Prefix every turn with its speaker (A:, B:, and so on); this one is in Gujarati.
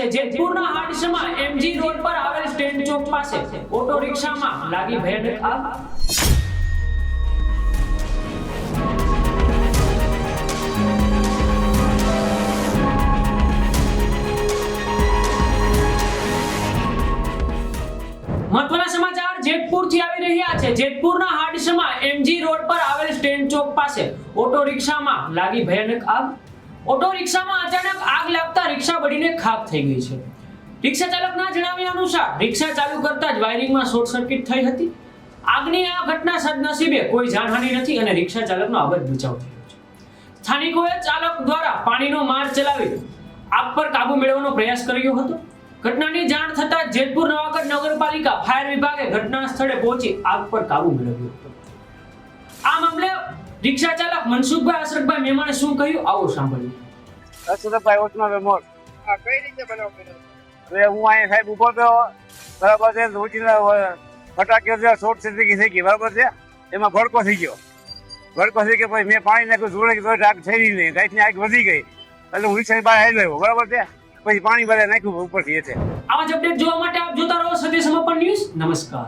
A: છે જેતપુરના હાડસમાં એમજી રોડ પર આવેલ સ્ટેન્ડ ચોક પાસે ઓટો રિક્ષામાં લાગી ભયાનક આગ। મહત્વના સમાચાર જેતપુરથી આવી રહ્યા છે। જેતપુરના હાડસમાં એમજી રોડ પર આવેલ સ્ટેન્ડ ચોક પાસે ઓટો રિક્ષામાં લાગી ભયાનક આગ। ઓટો રિક્ષામાં અચાનક આગ લાગતા રિક્ષા બળીને ખાખ થઈ ગઈ છે। રિક્ષા ચાલકના જણાવ્યા અનુસાર રિક્ષા ચાલુ કરતા જ વાયરિંગમાં શોર્ટ સર્કિટ થઈ હતી। આગની આ ઘટના સદનસીબે કોઈ જાનહાનિ નથી અને રિક્ષા ચાલકનો આબાદ બચાવ થયો છે। સ્થાનિકોએ ચાલક દ્વારા પાણીનો માર ચલાવી આગ પર કાબુ મેળવવાનો પ્રયાસ કર્યો હતો। ઘટનાની જાણ થતા જેતપુર નવાગઢ નગરપાલિકા ફાયર વિભાગે ઘટના સ્થળે પહોંચી આગ પર કાબુ મેળવ્યો હતો। આ મામલે રિક્ષા ચાલક મનસુખભાઈ અશરફભાઈ મેમાણે શું કહ્યું આવો સાંભળ્યું।
B: અશરફભાઈ ઓછમાં મેમોર
C: કઈ રીતે બનાવ કર્યો?
B: હવે હું અહીંયા સાહેબ ઉભો થયો બરાબર છે ઉઠીને ફટાકે શોર્ટ સર્કિટ થઈ ગઈ બરાબર છે એમાં ભડકો થઈ ગયો પછી મેં પાણી નાખ્યું જોડે તો આગ થઈ નહીં ગાયની આગ વધી ગઈ એટલે હું રિક્ષા બહાર આવી ગયો બરાબર છે પછી પાણી બધા નાખ્યું ઉપરથી એ છે।
A: આવા જ અપડેટ જોવા માટે આપ જોતા રહો સત્ય સમાપન ન્યૂઝ। નમસ્કાર।